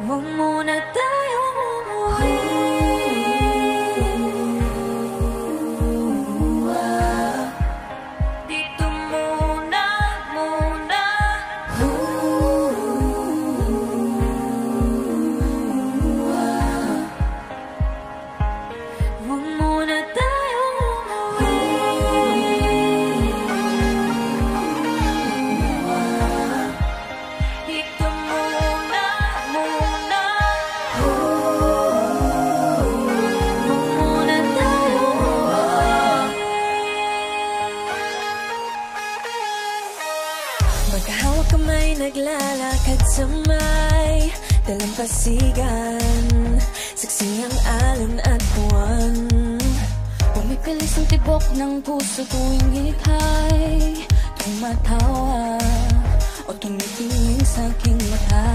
Huwag muna tayong umuwi. Dito muna, muna. Huwag muna tayong umuwi. Dito muna, muna. Huwag muna tayong umuwi. Magkahawak kamay, naglalakad sa may dalampasigan. Saksi ang alon at buwan. Pumipilis ang tibok ng puso tuwing ika'y tumatawa o tumitingin sa aking mata.